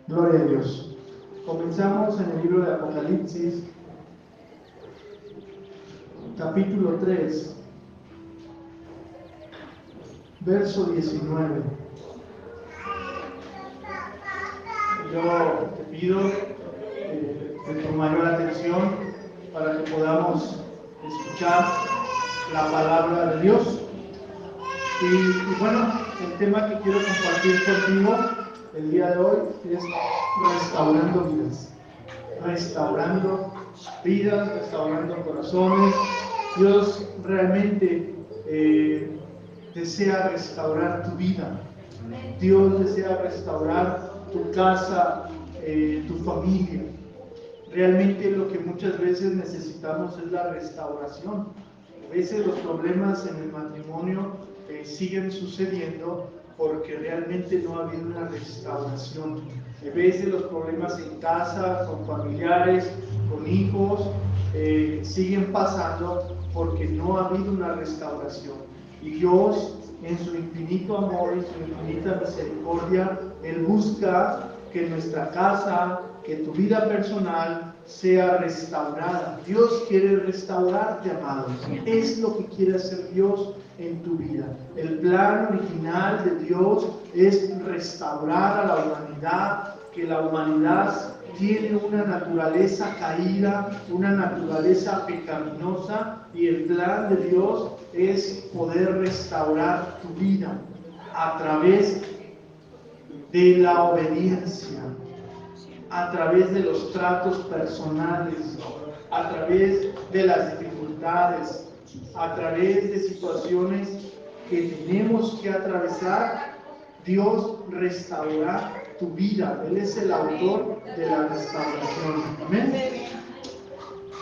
Gloria a Dios. Comenzamos en el libro de Apocalipsis, capítulo 3, verso 19. Yo te pido de tu mayor atención para que podamos escuchar la palabra de Dios. Y bueno, el tema que quiero compartir contigo el día de hoy es restaurando vidas. Restaurando vidas, restaurando corazones. Dios realmente desea restaurar tu vida. Dios desea restaurar tu casa, tu familia. Realmente lo que muchas veces necesitamos es la restauración. A veces los problemas en el matrimonio siguen sucediendo porque realmente no ha habido una restauración. A veces los problemas en casa, con familiares, con hijos, siguen pasando porque no ha habido una restauración. Y Dios, en su infinito amor y su infinita misericordia, Él busca que nuestra casa, que tu vida personal sea restaurada. Dios quiere restaurarte, amados. Es lo que quiere hacer Dios en tu vida. El plan original de Dios es restaurar a la humanidad, que la humanidad tiene una naturaleza caída, una naturaleza pecaminosa, y el plan de Dios es poder restaurar tu vida a través de la obediencia, a través de los tratos personales, a través de las dificultades, a través de situaciones que tenemos que atravesar. Dios restaurará tu vida. Él es el autor de la restauración. Amén.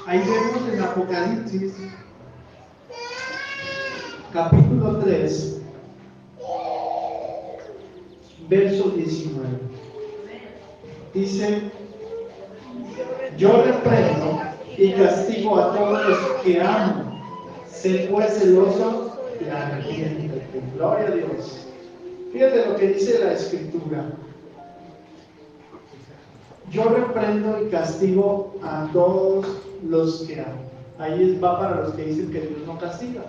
Ahí vemos en Apocalipsis, capítulo 3, verso 19. Dice: yo reprendo y castigo a todos los que amo. Sé pues celoso y arrepiéntete. Gloria a Dios. Fíjate lo que dice la Escritura. Yo reprendo y castigo a todos los que amo. Ahí va para los que dicen que Dios no castiga,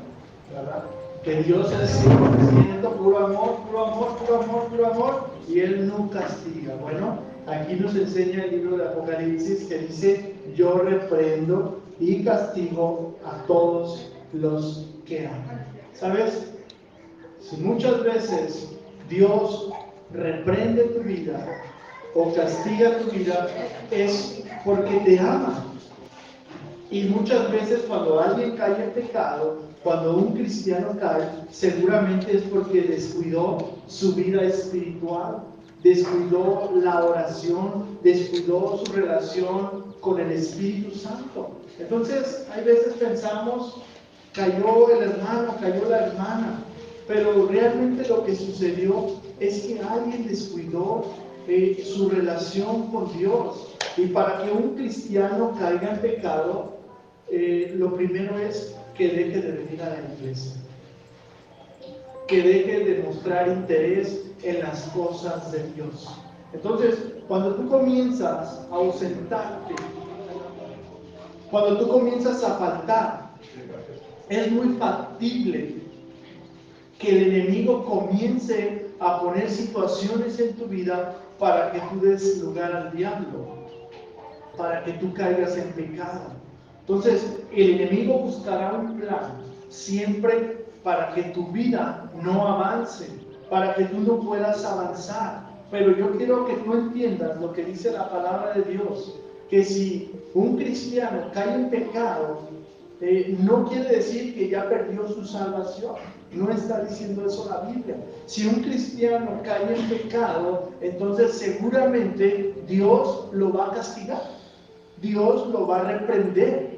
¿verdad? Que Dios es 100% puro amor, puro amor, puro amor, puro amor, y Él no castiga. Bueno, aquí nos enseña el libro de Apocalipsis que dice: yo reprendo y castigo a todos los que aman. ¿Sabes? Si muchas veces Dios reprende tu vida o castiga tu vida, es porque te ama. Y muchas veces cuando alguien cae en pecado, cuando un cristiano cae, seguramente es porque descuidó su vida espiritual, descuidó la oración, descuidó su relación con el Espíritu Santo. Entonces, hay veces pensamos: cayó el hermano, cayó la hermana, pero realmente lo que sucedió es que alguien descuidó su relación con Dios. Y para que un cristiano caiga en pecado, lo primero es que deje de venir a la iglesia, que deje de mostrar interés en las cosas de Dios. Entonces, cuando tú comienzas a ausentarte, cuando tú comienzas a faltar, es muy factible que el enemigo comience a poner situaciones en tu vida para que tú des lugar al diablo, para que tú caigas en pecado. Entonces, el enemigo buscará un plan siempre para que tu vida no avance, para que tú no puedas avanzar. Pero yo quiero que tú entiendas lo que dice la palabra de Dios, que si un cristiano cae en pecado, no quiere decir que ya perdió su salvación. No está diciendo eso la Biblia. Si un cristiano cae en pecado, entonces seguramente Dios lo va a castigar. Dios lo va a reprender.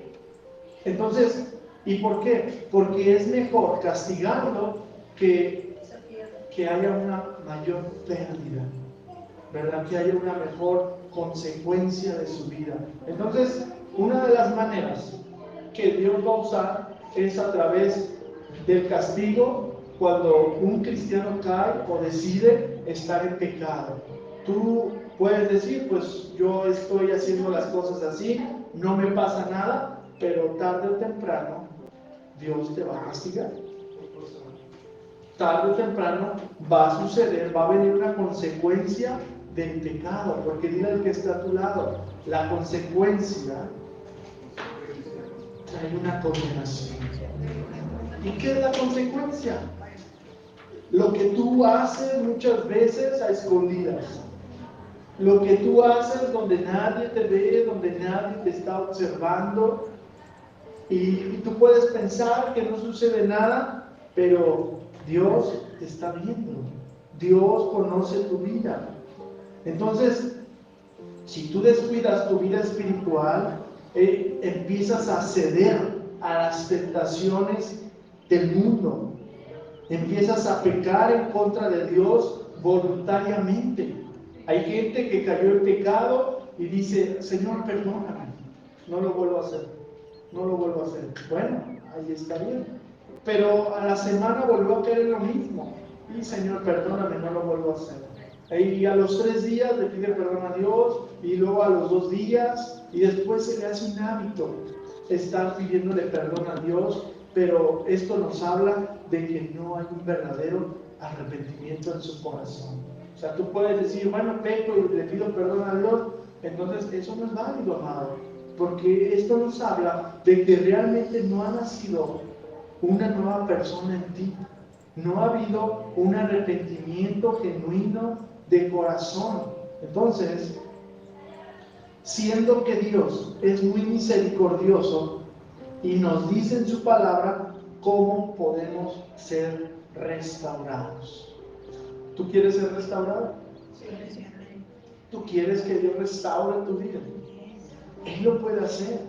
Entonces, ¿y por qué? Porque es mejor castigarlo que haya una mayor pérdida, ¿verdad? Que haya una mejor consecuencia de su vida. Entonces, una de las maneras que Dios va a usar es a través del castigo cuando un cristiano cae o decide estar en pecado. Tú Puedes decir, pues yo estoy haciendo las cosas así, no me pasa nada, pero tarde o temprano Dios te va a castigar. Tarde o temprano va a suceder, va a venir una consecuencia del pecado, porque dile al que está a tu lado, la consecuencia trae una condenación. ¿Y qué es la consecuencia? Lo que tú haces muchas veces a escondidas. Lo que tú haces donde nadie te ve, donde nadie te está observando. Y tú puedes pensar que no sucede nada, pero Dios te está viendo. Dios conoce tu vida. Entonces, si tú descuidas tu vida espiritual, empiezas a ceder a las tentaciones del mundo. Empiezas a pecar en contra de Dios voluntariamente. Hay gente que cayó en pecado y dice, Señor, perdóname, no lo vuelvo a hacer, no lo vuelvo a hacer. Bueno, ahí está bien. Pero a la semana volvió a caer en lo mismo. Y Señor, perdóname, no lo vuelvo a hacer. Y a los 3 días le pide perdón a Dios, y luego a los 2 días, y después se le hace un hábito estar pidiéndole perdón a Dios. Pero esto nos habla de que no hay un verdadero arrepentimiento en su corazón. O sea, tú puedes decir, bueno, peco y le pido perdón a Dios, entonces eso no es válido, amado, porque esto nos habla de que realmente no ha nacido una nueva persona en ti. No ha habido un arrepentimiento genuino de corazón. Entonces, siendo que Dios es muy misericordioso y nos dice en su palabra cómo podemos ser restaurados. ¿Tú quieres ser restaurado? ¿Tú quieres que Dios restaure tu vida? Él lo puede hacer.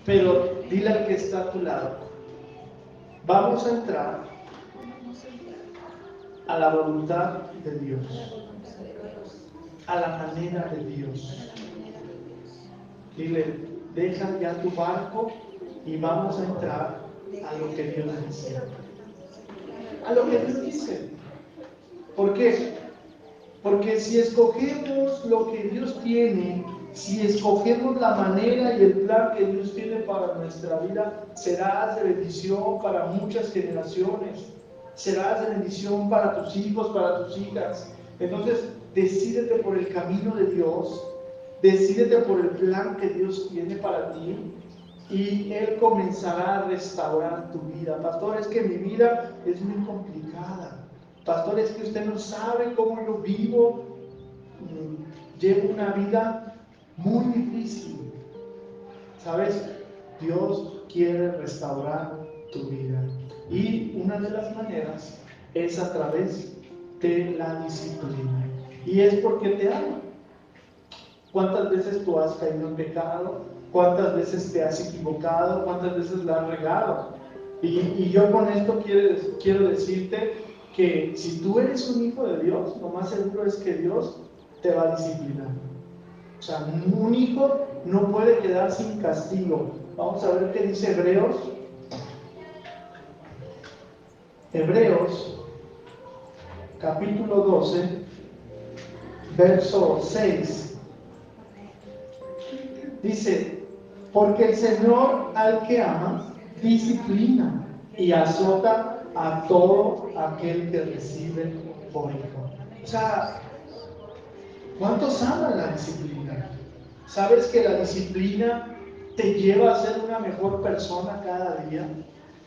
Pero dile al que está a tu lado, vamos a entrar a la voluntad de Dios, a la manera de Dios. Dile, deja ya tu barco y vamos a entrar a lo que Dios dice. A lo que Dios dice. ¿Por qué? Porque si escogemos lo que Dios tiene, si escogemos la manera y el plan que Dios tiene para nuestra vida, serás de bendición para muchas generaciones. Serás de bendición para tus hijos, para tus hijas. Entonces, decídete por el camino de Dios, decídete por el plan que Dios tiene para ti, y Él comenzará a restaurar tu vida. Pastor, es que mi vida es muy complicada. Pastor, es que usted no sabe cómo yo vivo. Llevo una vida muy difícil. ¿Sabes? Dios quiere restaurar tu vida. Y una de las maneras es a través de la disciplina. Y es porque te ama. ¿Cuántas veces tú has caído en pecado? ¿Cuántas veces te has equivocado? ¿Cuántas veces la has regado? Y yo con esto quiero decirte que si tú eres un hijo de Dios, lo más seguro es que Dios te va a disciplinar. O sea, un hijo no puede quedar sin castigo. Vamos a ver qué dice Hebreos. Hebreos, capítulo 12, verso 6. Dice, porque el Señor al que ama, disciplina y azota a todo aquel que recibe por hijo. O sea, ¿cuántos aman la disciplina? ¿Sabes que la disciplina te lleva a ser una mejor persona cada día?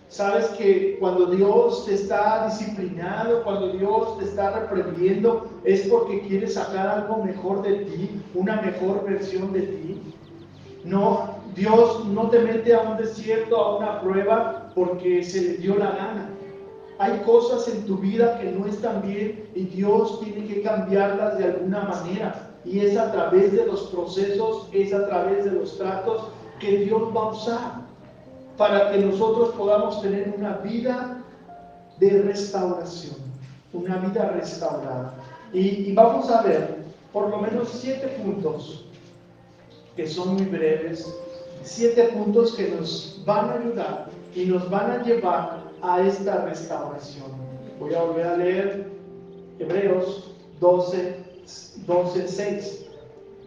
¿Sabes que cuando Dios te está disciplinando, cuando Dios te está reprendiendo, es porque quiere sacar algo mejor de ti, una mejor versión de ti? No, Dios no te mete a un desierto, a una prueba, porque se le dio la gana. Hay cosas en tu vida que no están bien y Dios tiene que cambiarlas de alguna manera. Y es a través de los procesos, es a través de los tratos que Dios va a usar para que nosotros podamos tener una vida de restauración, una vida restaurada. Y vamos a ver por lo menos 7 puntos que son muy breves, 7 puntos que nos van a ayudar y nos van a llevar a esta restauración. Voy a volver a leer Hebreos 12, 6.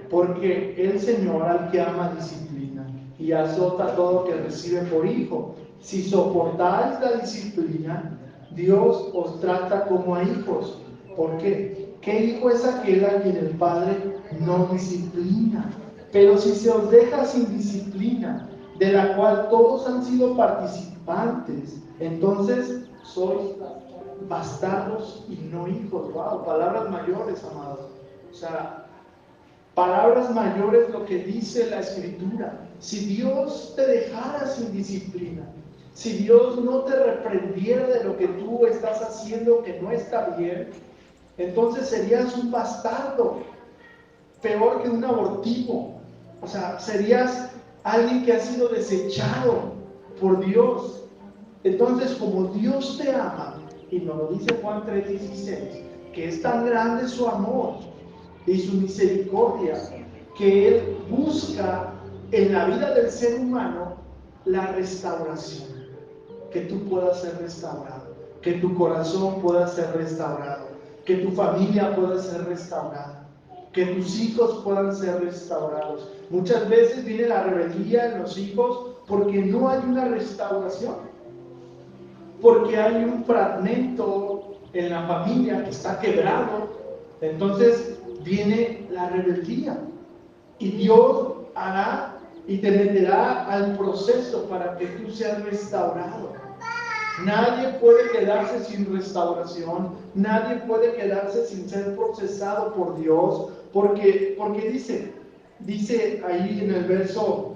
Porque el Señor al que ama disciplina y azota a todo que recibe por hijo. Si soportáis la disciplina, Dios os trata como a hijos. ¿Por qué? ¿Qué hijo es aquel a quien el Padre no disciplina? Pero si se os deja sin disciplina, de la cual todos han sido participantes, entonces sois bastardos y no hijos. Wow, palabras mayores, amados. O sea, palabras mayores lo que dice la Escritura. Si Dios te dejara sin disciplina, si Dios no te reprendiera de lo que tú estás haciendo que no está bien, entonces serías un bastardo, peor que un abortivo. O sea, serías alguien que ha sido desechado por Dios. Entonces, como Dios te ama, y nos lo dice Juan 3:16, que es tan grande su amor y su misericordia, que Él busca en la vida del ser humano la restauración, que tú puedas ser restaurado, que tu corazón pueda ser restaurado, que tu familia pueda ser restaurada, que tus hijos puedan ser restaurados. Muchas veces viene la rebeldía en los hijos porque no hay una restauración, porque hay un fragmento en la familia que está quebrado. Entonces viene la rebeldía y Dios hará y te meterá al proceso para que tú seas restaurado. Nadie puede quedarse sin restauración, nadie puede quedarse sin ser procesado por Dios, porque dice ahí en el verso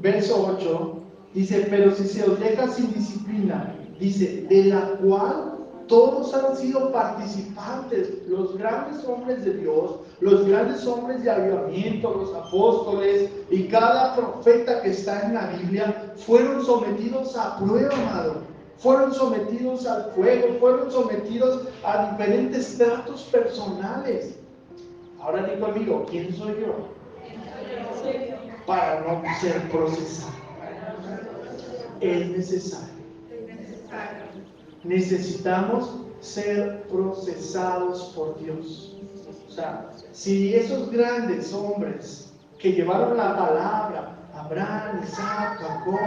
8, dice, pero si se os deja sin disciplina, dice, de la cual todos han sido participantes, los grandes hombres de Dios, los grandes hombres de avivamiento, los apóstoles y cada profeta que está en la Biblia, fueron sometidos a prueba, amado. Fueron sometidos al fuego, fueron sometidos a diferentes tratos personales. Ahora digo, amigo, ¿quién soy yo? Para no ser procesado. Es necesario. Necesitamos ser procesados por Dios. O sea, si esos grandes hombres que llevaron la palabra, Abraham, Isaac, Jacob,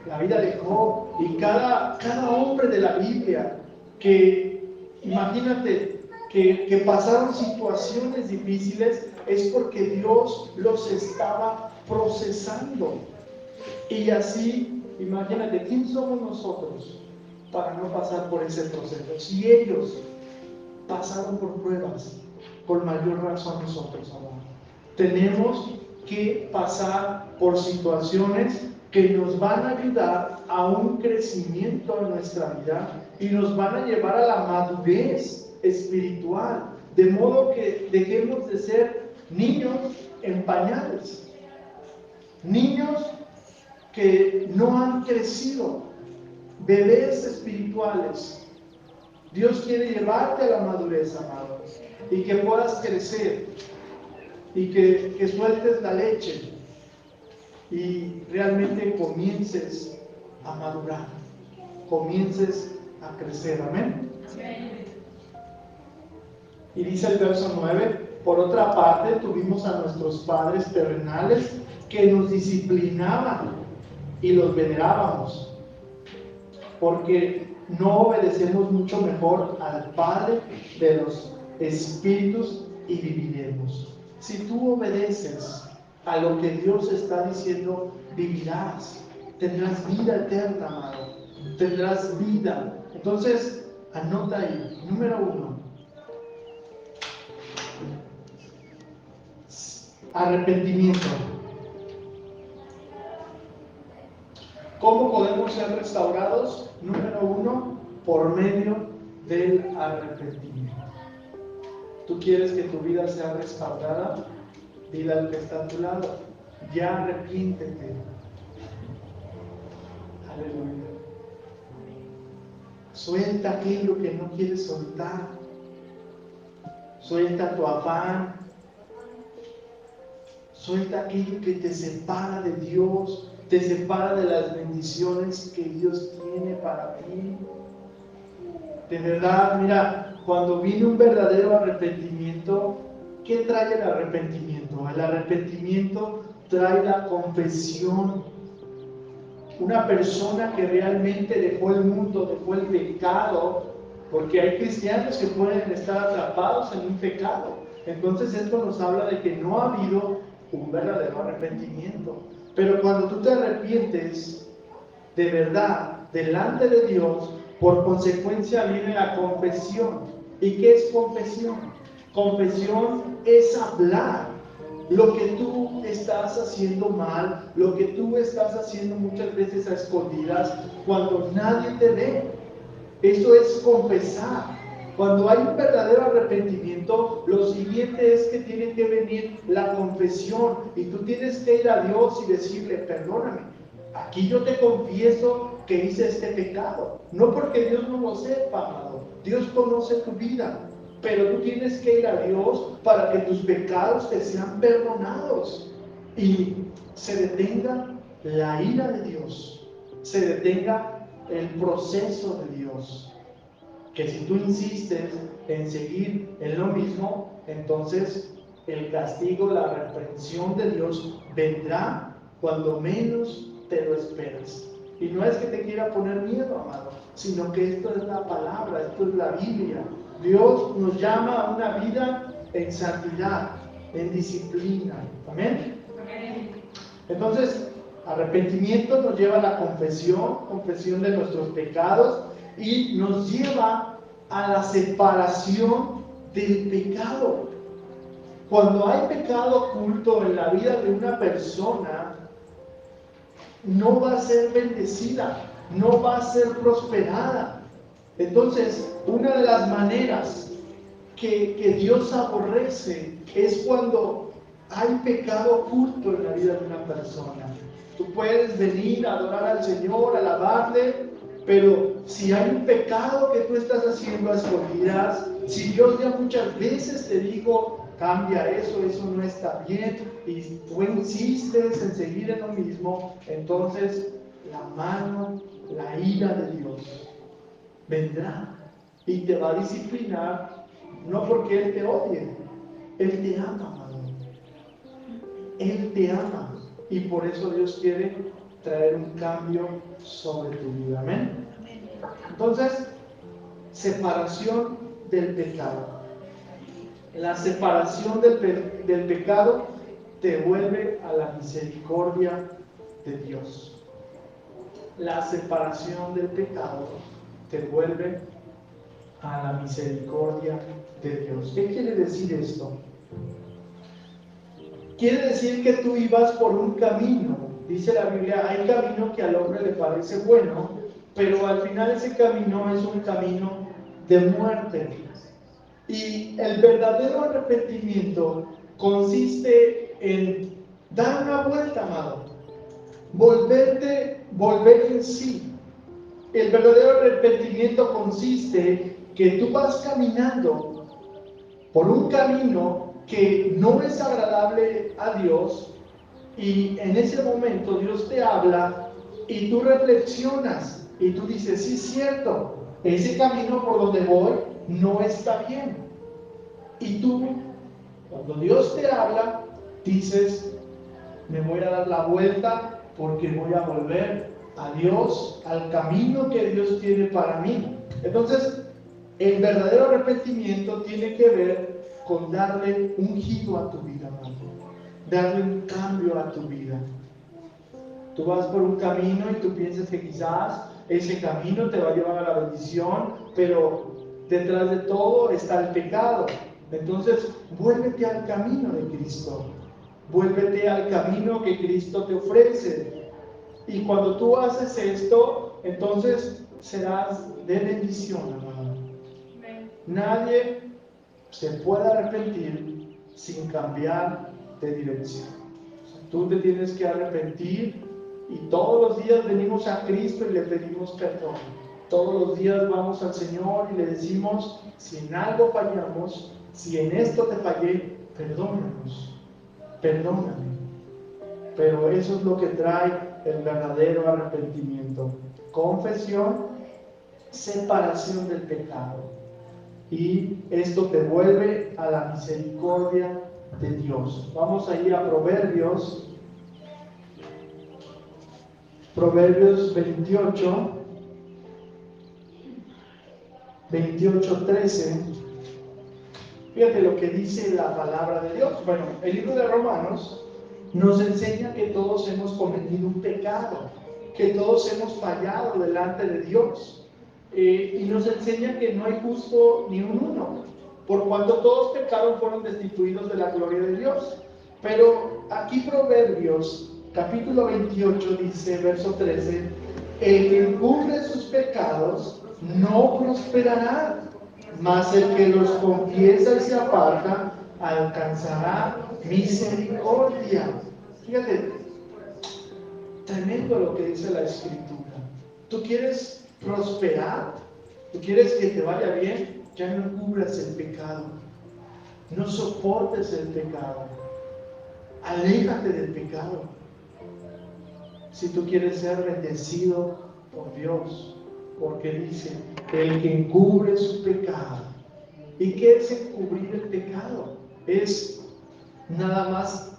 la vida de Job, y cada hombre de la Biblia, que imagínate que pasaron situaciones difíciles, es porque Dios los estaba procesando. Y así, imagínate, ¿quién somos nosotros para no pasar por ese proceso? Si ellos pasaron por pruebas, con mayor razón nosotros, amor. Tenemos que pasar por situaciones que nos van a ayudar a un crecimiento en nuestra vida y nos van a llevar a la madurez espiritual, de modo que dejemos de ser niños en pañales, niños que no han crecido, bebés espirituales. Dios quiere llevarte a la madurez, amado, y que puedas crecer y que sueltes la leche y realmente comiences a madurar, comiences a crecer. Amén. Y dice el verso 9, por otra parte tuvimos a nuestros padres terrenales que nos disciplinaban y los venerábamos, porque no obedecemos mucho mejor al Padre de los espíritus y viviremos. Si tú obedeces a lo que Dios está diciendo, vivirás, tendrás vida eterna, amado, tendrás vida. Entonces, anota ahí, número 1, arrepentimiento. ¿Cómo podemos ser restaurados? Número 1, por medio del arrepentimiento. ¿Tú quieres que tu vida sea restaurada? Dile al que está a tu lado, ya arrepiéntete. Aleluya. Suelta aquello que no quieres soltar. Suelta tu afán. Suelta aquello que te separa de Dios, te separa de las bendiciones que Dios tiene para ti. De verdad, mira, cuando viene un verdadero arrepentimiento, ¿qué trae el arrepentimiento? El arrepentimiento trae la confesión. Una persona que realmente dejó el mundo, dejó el pecado, porque hay cristianos que pueden estar atrapados en un pecado. Entonces esto nos habla de que no ha habido un verdadero arrepentimiento. Pero cuando tú te arrepientes de verdad delante de Dios, por consecuencia viene la confesión. ¿Y qué es confesión? Confesión es hablar lo que tú estás haciendo mal, lo que tú estás haciendo muchas veces a escondidas cuando nadie te ve. Eso es confesar. Cuando hay un verdadero arrepentimiento, lo siguiente es que tiene que venir la confesión y tú tienes que ir a Dios y decirle: perdóname, aquí yo te confieso que hice este pecado. No porque Dios no lo sepa, amado. Dios conoce tu vida, pero tú tienes que ir a Dios para que tus pecados te sean perdonados y se detenga la ira de Dios, se detenga el proceso de Dios. Que si tú insistes en seguir en lo mismo, entonces el castigo, la reprensión de Dios vendrá cuando menos te lo esperas. Y no es que te quiera poner miedo, amado, sino que esto es la palabra, esto es la Biblia. Dios nos llama a una vida en santidad, en disciplina. ¿Amén? Entonces, arrepentimiento nos lleva a la confesión de nuestros pecados, y nos lleva a la separación del pecado. Cuando hay pecado oculto en la vida de una persona, no va a ser bendecida, no va a ser prosperada. Entonces, una de las maneras que Dios aborrece es cuando hay pecado oculto en la vida de una persona. Tú puedes venir a adorar al Señor, alabarle, pero si hay un pecado que tú estás haciendo a escondidas, si Dios ya muchas veces te dijo: cambia eso, eso no está bien, y tú insistes en seguir en lo mismo, entonces la mano, la ira de Dios vendrá y te va a disciplinar, no porque Él te odie, Él te ama, amado. Él te ama, y por eso Dios quiere traer un cambio sobre tu vida. Amén. Entonces, separación del pecado. La separación del pecado te vuelve a la misericordia de Dios. La separación del pecado te vuelve a la misericordia de Dios. ¿Qué quiere decir esto? Quiere decir que tú ibas por un camino. Dice la Biblia: hay camino que al hombre le parece bueno, pero al final ese camino es un camino de muerte. Y el verdadero arrepentimiento consiste en dar una vuelta, amado. Volver en sí. El verdadero arrepentimiento consiste que tú vas caminando por un camino que no es agradable a Dios, y en ese momento Dios te habla y tú reflexionas y tú dices: sí, es cierto, ese camino por donde voy no está bien. Y tú, cuando Dios te habla, dices: me voy a dar la vuelta porque voy a volver a Dios, al camino que Dios tiene para mí. Entonces, el verdadero arrepentimiento tiene que ver con darle un giro a tu vida, hermano. Darle un cambio a tu vida. Tú vas por un camino y tú piensas que quizás ese camino te va a llevar a la bendición, pero detrás de todo está el pecado. Entonces, vuélvete al camino de Cristo. Vuélvete al camino que Cristo te ofrece. Y cuando tú haces esto, entonces serás de bendición, hermano. Nadie se puede arrepentir sin cambiar de dirección. Tú te tienes que arrepentir, y todos los días venimos a Cristo y le pedimos perdón. Todos los días vamos al Señor y le decimos: si en algo fallamos, si en esto te fallé, perdónanos, perdóname. Pero eso es lo que trae el verdadero arrepentimiento: confesión, separación del pecado. y esto te vuelve a la misericordia de Dios. Vamos a ir a Proverbios 28:13. Fíjate lo que dice la palabra de Dios. Bueno, el libro de Romanos nos enseña que todos hemos cometido un pecado, que todos hemos fallado delante de Dios, y nos enseña que no hay justo ni un uno, por cuanto todos pecaron, fueron destituidos de la gloria de Dios. Pero aquí Proverbios capítulo 28 dice, verso 13, el que encubre sus pecados no prosperará, mas el que los confiesa y se aparta alcanzará misericordia. Fíjate, tremendo lo que dice la Escritura. ¿Tú quieres prosperar? ¿Tú quieres que te vaya bien? Ya no encubras el pecado, no soportes el pecado, aléjate del pecado. Si tú quieres ser bendecido por Dios, porque dice, el que encubre su pecado. ¿Y qué es encubrir el pecado? Es nada más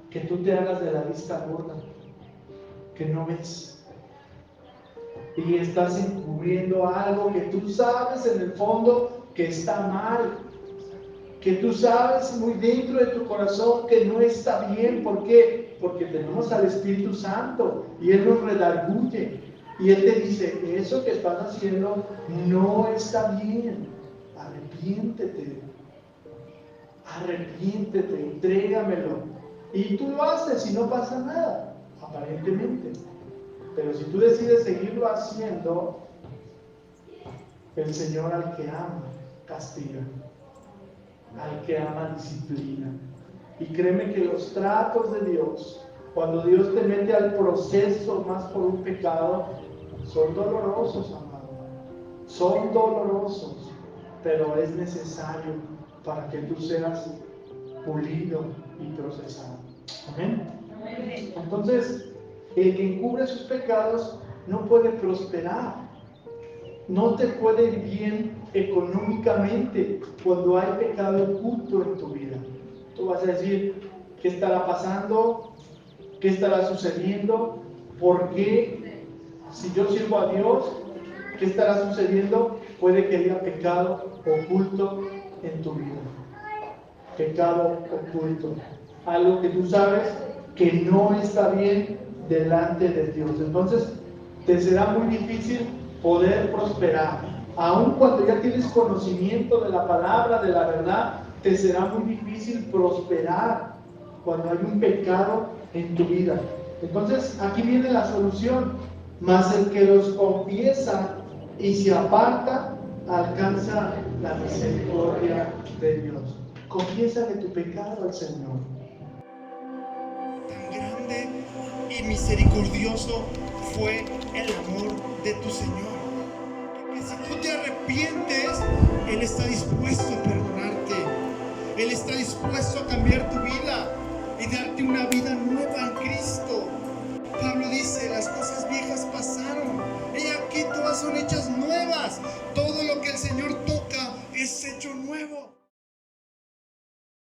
que tú te hagas de la vista gorda, que no ves, y estás encubriendo algo que tú sabes en el fondo que está mal, que tú sabes muy dentro de tu corazón que no está bien. ¿Por qué? Porque tenemos al Espíritu Santo y Él nos redarguye y Él te dice, eso que estás haciendo no está bien, arrepiéntete, entrégamelo. Y tú lo haces y no pasa nada, aparentemente. Pero si tú decides seguirlo haciendo, el Señor al que ama castiga, al que ama disciplina. Y créeme que los tratos de Dios, cuando Dios te mete al proceso más por un pecado, son dolorosos, amado. Son dolorosos, pero es necesario para que tú seas pulido y procesado. Amén. Entonces, el que encubre sus pecados no puede prosperar, no te puede ir bien económicamente cuando hay pecado oculto en tu vida. Tú vas a decir, ¿qué estará pasando? ¿Qué estará sucediendo? ¿Por qué? Si yo sirvo a Dios, ¿qué estará sucediendo? Puede que haya pecado oculto en tu vida. Pecado oculto. Algo que tú sabes que no está bien delante de Dios. Entonces, te será muy difícil poder prosperar. Aun cuando ya tienes conocimiento de la palabra, de la verdad, te será muy difícil prosperar cuando hay un pecado en tu vida. Entonces, aquí viene la solución. Mas el que los confiesa y se aparta, alcanza la misericordia de Dios. Confiésale tu pecado al Señor. Tan grande y misericordioso fue el amor de tu Señor, que si tú te arrepientes, Él está dispuesto a perdonarte. Él está dispuesto a cambiar tu vida y darte una vida nueva en Cristo. Pablo dice, las cosas viejas pasaron, y aquí todas son hechas nuevas.